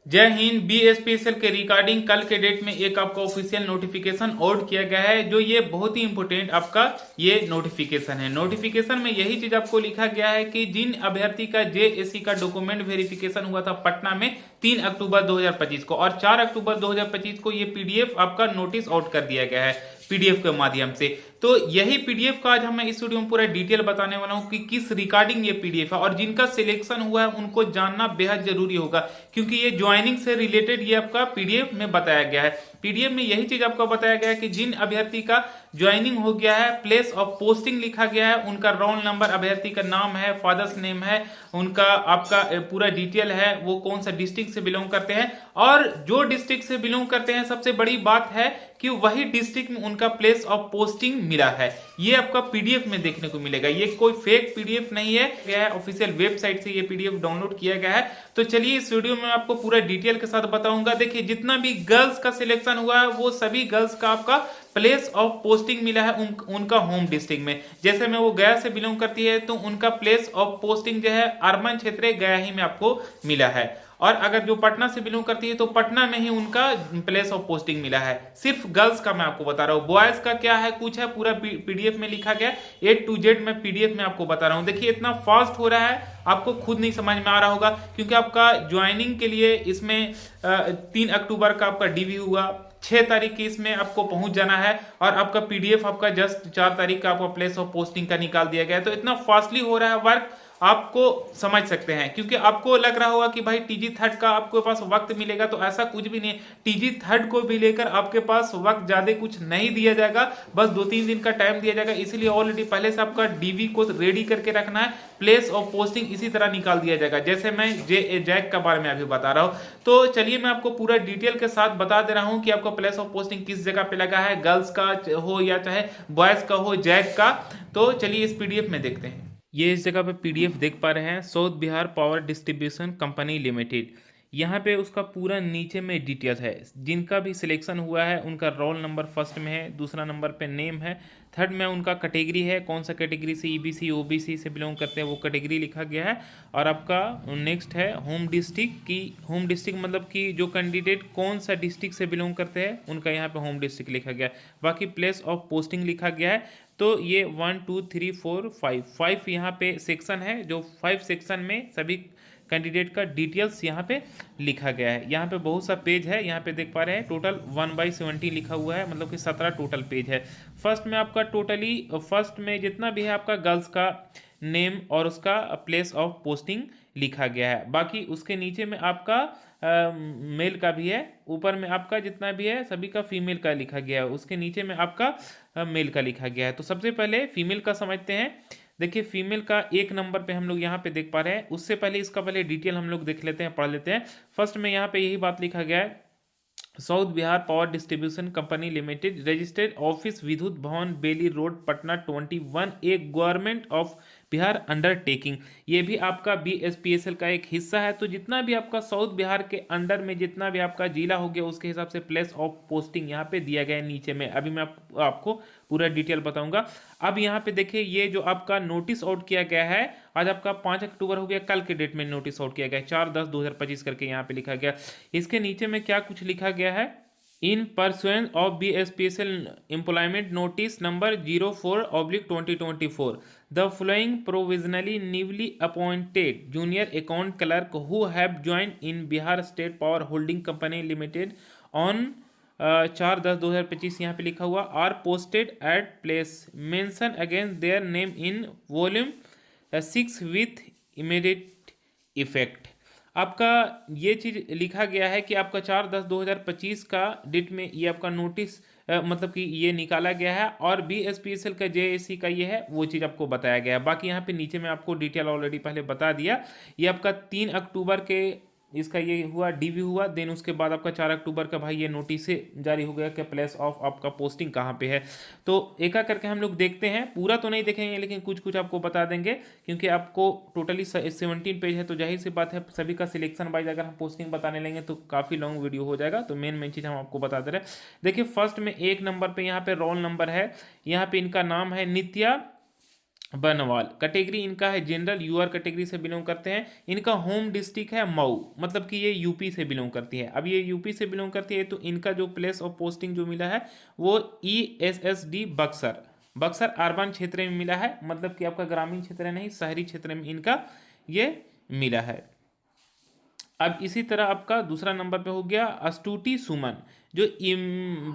जय हिंद। बीएसपीएसएल के रिगार्डिंग कल के डेट में एक आपका ऑफिशियल नोटिफिकेशन आउट किया गया है, जो ये बहुत ही इंपॉर्टेंट आपका ये नोटिफिकेशन है। नोटिफिकेशन में यही चीज आपको लिखा गया है कि जिन अभ्यर्थी का जेएससी का डॉक्यूमेंट वेरिफिकेशन हुआ था पटना में 3 अक्टूबर 2025 को और 4 अक्टूबर 2025 को ये पीडीएफ आपका नोटिस आउट कर दिया गया है पीडीएफ के माध्यम से। तो यही पीडीएफ का आज हम इस वीडियो में पूरा डिटेल बताने वाला हूं कि किस रिगार्डिंग ये पीडीएफ है, और जिनका सिलेक्शन हुआ है उनको जानना बेहद जरूरी होगा, क्योंकि ये ज्वाइनिंग से रिलेटेड ये आपका पीडीएफ में बताया गया है। पीडीएफ में यही चीज आपको बताया गया है कि जिन अभ्यर्थी का ज्वाइनिंग हो गया है, प्लेस ऑफ पोस्टिंग लिखा गया है, उनका रोल नंबर, अभ्यर्थी का नाम है, फादर्स नेम है, उनका आपका पूरा डिटेल है, वो कौन सा डिस्ट्रिक्ट से बिलोंग करते हैं, और जो डिस्ट्रिक्ट से बिलोंग करते हैं सबसे बड़ी बात है कि वही डिस्ट्रिक्ट में उनका प्लेस ऑफ पोस्टिंग मिला है। ये आपका पीडीएफ में देखने को मिलेगा, ये कोई फेक पीडीएफ नहीं है, यह ऑफिशियल वेबसाइट से ये पीडीएफ डाउनलोड किया गया है। तो चलिए इस वीडियो में आपको पूरा डिटेल के साथ बताऊंगा। देखिए, जितना भी गर्ल्स का सिलेक्शन हुआ है वो सभी गर्ल्स का आपका प्लेस ऑफ पोस्टिंग मिला है उनका होम डिस्ट्रिक्ट में। जैसे में वो गया से बिलोंग करती है तो उनका प्लेस ऑफ पोस्टिंग जो है अर्बन क्षेत्र गया ही में आपको मिला है, और अगर जो पटना से बिलोंग करती है तो पटना में ही उनका प्लेस ऑफ पोस्टिंग मिला है। सिर्फ गर्ल्स का मैं आपको बता रहा हूँ, बॉयज का क्या है कुछ है पूरा पीडीएफ में लिखा गया, A to Z मैं पीडीएफ में आपको बता रहा हूँ। देखिए इतना फास्ट हो रहा है, आपको खुद नहीं समझ में आ रहा होगा, क्योंकि आपका ज्वाइनिंग के लिए इसमें 3 अक्टूबर का आपका डीवी हुआ, 6 तारीख की इसमें आपको पहुंच जाना है, और आपका पीडीएफ आपका जस्ट 4 तारीख का आपका प्लेस ऑफ पोस्टिंग का निकाल दिया गया है। तो इतना फास्टली हो रहा है वर्क, आपको समझ सकते हैं। क्योंकि आपको लग रहा होगा कि भाई टीजी थर्ड का आपके पास वक्त मिलेगा, तो ऐसा कुछ भी नहीं है। टीजी थर्ड को भी लेकर आपके पास वक्त ज्यादा कुछ नहीं दिया जाएगा, बस 2-3 दिन का टाइम दिया जाएगा। इसीलिए ऑलरेडी पहले से आपका डीवी को रेडी करके रखना है, प्लेस ऑफ पोस्टिंग इसी तरह निकाल दिया जाएगा, जैसे मैं जैक का बारे में अभी बता रहा हूं। तो चलिए मैं आपको पूरा डिटेल के साथ बता दे रहा हूं कि आपका प्लेस ऑफ पोस्टिंग किस जगह पे लगा है, गर्ल्स का हो या चाहे बॉयज का हो, जैक का। तो चलिए इस पीडीएफ में देखते हैं। ये इस जगह पे पीडीएफ देख पा रहे हैं, south Bihar power distribution company limited. यहाँ पे उसका पूरा नीचे में डिटेल है, जिनका भी सिलेक्शन हुआ है उनका रोल नंबर फर्स्ट में है, दूसरा नंबर पे नेम है, थर्ड में उनका कैटेगरी है, कौन सा कैटेगरी से ईबीसी ओबीसी से बिलोंग करते हैं वो कैटेगरी लिखा गया है, और आपका नेक्स्ट है होम डिस्ट्रिक्ट की। होम डिस्ट्रिक्ट मतलब कि जो कैंडिडेट कौन सा डिस्ट्रिक्ट से बिलोंग करते हैं उनका यहाँ पे होम डिस्ट्रिक्ट लिखा गया है। बाकी प्लेस ऑफ पोस्टिंग लिखा गया है। तो ये 1 2 3 4 5 यहाँ पे सेक्शन है, जो 5 सेक्शन में सभी कैंडिडेट का डिटेल्स यहाँ पे लिखा गया है। यहाँ पे बहुत सा पेज है, यहाँ पे देख पा रहे हैं टोटल 1/70 लिखा हुआ है, मतलब कि 17 टोटल पेज है। फर्स्ट में आपका टोटली फर्स्ट में जितना भी है आपका गर्ल्स का नेम और उसका प्लेस ऑफ पोस्टिंग लिखा गया है। बाकी उसके नीचे में आपका मेल का भी है, ऊपर में आपका जितना भी है सभी का फीमेल का लिखा गया है, उसके नीचे में आपका मेल का लिखा गया है। तो सबसे पहले फीमेल का समझते हैं। देखिए फीमेल का 1 नंबर पे हम लोग यहाँ पे देख पा रहे हैं, उससे पहले इसका पहले डिटेल हम लोग देख लेते हैं, पढ़ लेते हैं। फर्स्ट में यहाँ पे यही बात लिखा गया है, south Bihar power distribution company limited, registered office विद्युत भवन बेली रोड पटना 21, एक गवर्नमेंट ऑफ बिहार अंडरटेकिंग। ये भी आपका बीएसपीएसएल का एक हिस्सा है। तो जितना भी आपका साउथ बिहार के अंडर में जितना भी आपका जिला हो गया उसके हिसाब से प्लेस ऑफ पोस्टिंग यहाँ पे दिया गया है नीचे में। अभी मैं आपको पूरा डिटेल बताऊंगा। अब यहाँ पे देखिए ये जो आपका नोटिस आउट किया गया है, आज आपका 5 अक्टूबर हो गया, कल के डेट में नोटिस आउट किया गया है 4/10/2025 करके यहाँ पे लिखा गया। इसके नीचे में क्या कुछ लिखा गया है, in pursuance of BSPSL employment notice number 04/2024 the following provisionally newly appointed junior account clerk who have joined in Bihar state power holding company limited on 4/10/2025 यहाँ पे लिखा हुआ, are posted at place mention against their name in volume 6 with immediate effect. आपका ये चीज लिखा गया है कि आपका 4/10/2025 का डेट में ये आपका नोटिस मतलब कि ये निकाला गया है, और बीएसपीएसएल का जेएसी का ये है वो चीज़ आपको बताया गया है। बाकी यहाँ पे नीचे में आपको डिटेल ऑलरेडी पहले बता दिया। ये आपका 3 अक्टूबर के इसका ये हुआ डीवी हुआ, देन उसके बाद आपका 4 अक्टूबर का भाई ये नोटिस जारी हो गया कि प्लेस ऑफ आपका पोस्टिंग कहाँ पे है। तो एक एक करके हम लोग देखते हैं, पूरा तो नहीं देखेंगे लेकिन कुछ कुछ आपको बता देंगे, क्योंकि आपको टोटली 17 पेज है, तो जाहिर सी बात है सभी का सिलेक्शन वाइज अगर हम पोस्टिंग बताने लेंगे तो काफ़ी लॉन्ग वीडियो हो जाएगा। तो मेन मेन चीज़ हम आपको बता दे रहे हैं। देखिए फर्स्ट में 1 नंबर पर यहाँ पे रोल नंबर है, यहाँ पे इनका नाम है नित्या बनवाल कैटेगरी इनका है जनरल, यूआर कैटेगरी से बिलोंग करते हैं। इनका होम डिस्ट्रिक्ट है मऊ, मतलब कि ये यूपी से बिलोंग करती है। अब ये यूपी से बिलोंग करती है तो इनका जो प्लेस ऑफ पोस्टिंग जो मिला है वो ESSD बक्सर, बक्सर अर्बन क्षेत्र में मिला है, मतलब कि आपका ग्रामीण क्षेत्र नहीं, शहरी क्षेत्र में इनका ये मिला है। अब इसी तरह आपका दूसरा नंबर पे हो गया अस्तुति सुमन, जो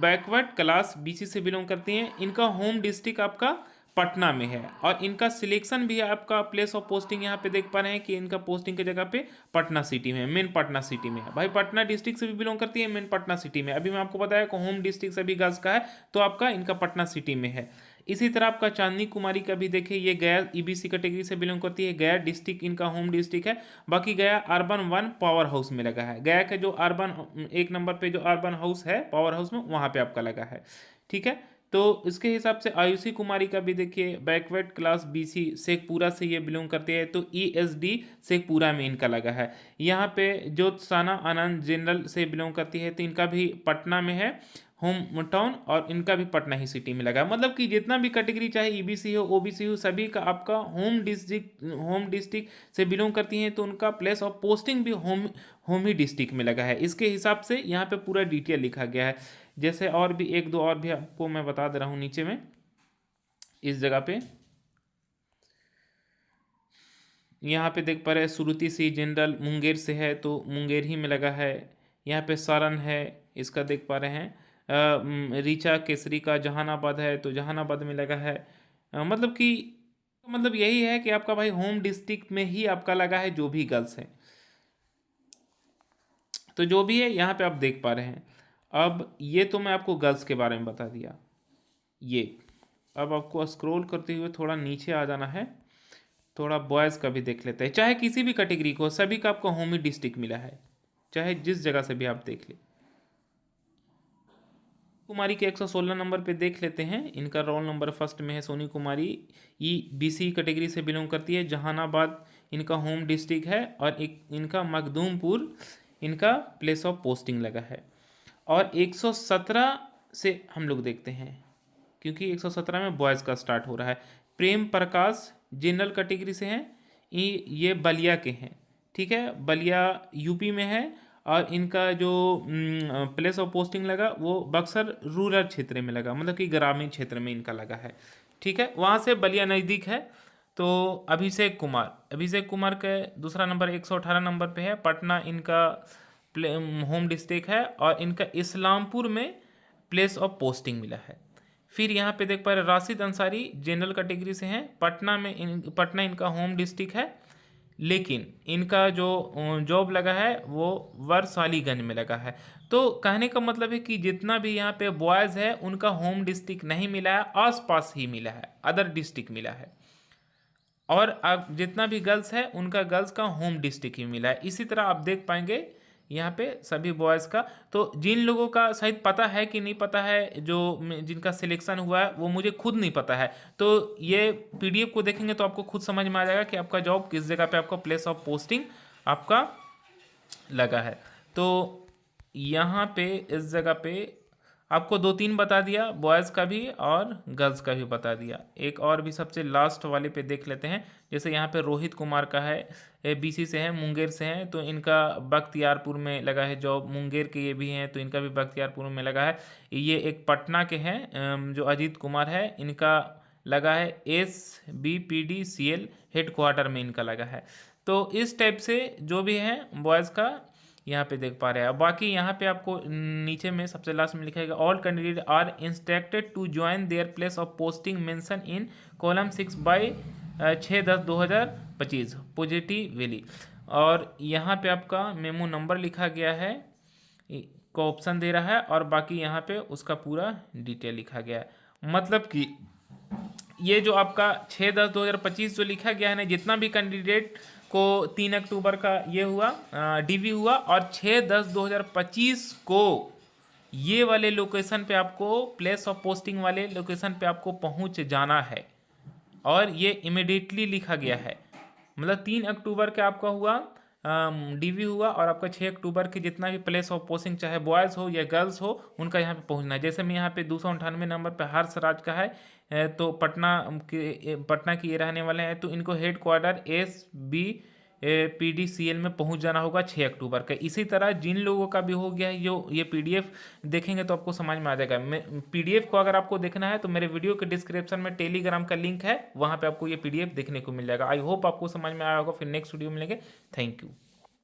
बैकवर्ड क्लास BC से बिलोंग करती हैं। इनका होम डिस्ट्रिक्ट आपका पटना में है और इनका सिलेक्शन भी है आपका प्लेस ऑफ पोस्टिंग यहाँ पे देख पा रहे हैं कि इनका पोस्टिंग की जगह पे पटना सिटी में, मेन पटना सिटी में है। भाई पटना डिस्ट्रिक्ट से भी बिलोंग करती है, मेन पटना सिटी में। अभी मैं आपको बताया कि होम डिस्ट्रिक्ट सभी गर्ल्स का है तो आपका इनका पटना सिटी में है। इसी तरह आपका चांदनी कुमारी का भी देखिए, ये गया EBC कैटेगरी से बिलोंग करती है, गया डिस्ट्रिक्ट इनका होम डिस्ट्रिक्ट है। बाकी गया अर्बन 1 पावर हाउस में लगा है, गया का जो अर्बन 1 नंबर पे जो अर्बन हाउस है पावर हाउस में वहाँ पे आपका लगा है। ठीक है, तो इसके हिसाब से आयुषी कुमारी का भी देखिए बैकवर्ड क्लास BC शेखपुरा से ये बिलोंग करते हैं तो ESD शेखपुरा में इनका लगा है। यहाँ पे ज्योत्साना आनंद जनरल से बिलोंग करती है तो इनका भी पटना में है होम टाउन और इनका भी पटना ही सिटी में लगा है। मतलब कि जितना भी कैटेगरी चाहे EBC हो OBC हो सभी का आपका होम डिस्ट्रिक्ट से बिलोंग करती हैं तो उनका प्लेस ऑफ पोस्टिंग भी होम ही डिस्ट्रिक्ट में लगा है। इसके हिसाब से यहाँ पे पूरा डिटेल लिखा गया है। जैसे और भी एक दो और भी आपको मैं बता दे रहा हूँ नीचे में इस जगह पे, यहाँ पे देख पा रहे हैं श्रुति सी जनरल मुंगेर से है तो मुंगेर ही में लगा है। यहाँ पे सारण है, इसका देख पा रहे हैं रीचा केसरी का जहानाबाद है तो जहानाबाद में लगा है। मतलब यही है कि आपका भाई होम डिस्ट्रिक्ट में ही आपका लगा है जो भी गर्ल्स हैं। तो जो भी है यहाँ पे आप देख पा रहे हैं। अब ये तो मैं आपको गर्ल्स के बारे में बता दिया। ये अब आपको स्क्रॉल करते हुए थोड़ा नीचे आ जाना है, थोड़ा बॉयज़ का भी देख लेते हैं। चाहे किसी भी कैटेगरी को, सभी का आपको होम ही डिस्ट्रिक्ट मिला है, चाहे जिस जगह से भी आप देख ले। कुमारी के 116 नंबर पे देख लेते हैं। इनका रोल नंबर फर्स्ट में है सोनी कुमारी, EBC कैटेगरी से बिलोंग करती है, जहानाबाद इनका होम डिस्ट्रिक्ट है और एक इनका मखदूमपुर इनका प्लेस ऑफ पोस्टिंग लगा है। और 117 से हम लोग देखते हैं क्योंकि 117 में बॉयज़ का स्टार्ट हो रहा है। प्रेम प्रकाश जनरल कैटेगरी से हैं, ये बलिया के हैं। ठीक है, बलिया यूपी में है और इनका जो प्लेस ऑफ पोस्टिंग लगा वो बक्सर रूरल क्षेत्र में लगा, मतलब कि ग्रामीण क्षेत्र में इनका लगा है। ठीक है, वहाँ से बलिया नज़दीक है। तो अभिषेक कुमार के दूसरा नंबर 118 नंबर पे है, पटना इनका होम डिस्ट्रिक्ट है और इनका इस्लामपुर में प्लेस ऑफ पोस्टिंग मिला है। फिर यहाँ पे देख पा रहे राशिद अंसारी जनरल कैटेगरी से हैं, पटना इनका होम डिस्ट्रिक्ट है, लेकिन इनका जो जॉब लगा है वो वैशालीगंज में लगा है। तो कहने का मतलब है कि जितना भी यहाँ पे बॉयज़ है उनका होम डिस्ट्रिक्ट नहीं मिला है, आसपास ही मिला है, अदर डिस्ट्रिक्ट मिला है। और अब जितना भी गर्ल्स है उनका गर्ल्स का होम डिस्ट्रिक्ट ही मिला है। इसी तरह आप देख पाएंगे यहाँ पे सभी बॉयज़ का। तो जिन लोगों का शायद पता है कि नहीं पता है, जो जिनका सिलेक्शन हुआ है वो मुझे खुद नहीं पता है, तो ये PDF को देखेंगे तो आपको खुद समझ में आ जाएगा कि आपका जॉब किस जगह पे आपका प्लेस ऑफ पोस्टिंग आपका लगा है। तो यहाँ पे इस जगह पे आपको 2-3 बता दिया, बॉयज़ का भी और गर्ल्स का भी बता दिया। एक और भी सबसे लास्ट वाले पे देख लेते हैं। जैसे यहाँ पे रोहित कुमार का है, BC से है, मुंगेर से हैं तो इनका बख्तियारपुर में लगा है जॉब। मुंगेर के ये भी हैं तो इनका भी बख्तियारपुर में लगा है। ये एक पटना के हैं जो अजीत कुमार है, इनका लगा है SBPDCL हेड क्वार्टर में इनका लगा है। तो इस टाइप से जो भी है बॉयज़ का यहाँ पे देख पा रहे हैं। बाकी यहाँ पे आपको नीचे में सबसे लास्ट में लिखा है all candidate are instructed to join their place of posting mention in column 6 by 6/10/2025 positively. और यहाँ पे आपका मेमो नंबर लिखा गया है, को ऑप्शन दे रहा है और बाकी यहाँ पे उसका पूरा डिटेल लिखा गया है। मतलब कि ये जो आपका 6/10/2025 जो लिखा गया है ना, जितना भी कैंडिडेट को 3 अक्टूबर का ये हुआ DV हुआ और 6/10/2025 को ये वाले लोकेशन पे आपको प्लेस ऑफ पोस्टिंग वाले लोकेशन पे आपको पहुंच जाना है और ये इमिडिएटली लिखा गया है। मतलब 3 अक्टूबर का आपका हुआ डीवी हुआ और आपका 6 अक्टूबर के जितना भी प्लेस ऑफ पोस्टिंग चाहे बॉयज़ हो या गर्ल्स हो उनका यहाँ पे पहुँचना है। जैसे मैं यहाँ पे 298 नंबर पे हर्ष राज का है, तो पटना के ये रहने वाले हैं, तो इनको हेड क्वार्टर SB PDCL में पहुंच जाना होगा 6 अक्टूबर का। इसी तरह जिन लोगों का भी हो गया है, जो ये PDF देखेंगे तो आपको समझ में आ जाएगा। PDF को अगर आपको देखना है तो मेरे वीडियो के डिस्क्रिप्शन में टेलीग्राम का लिंक है, वहाँ पे आपको ये PDF देखने को मिल जाएगा। आई होप आपको समझ में आया होगा। फिर नेक्स्ट वीडियो मिलेंगे। Thank you.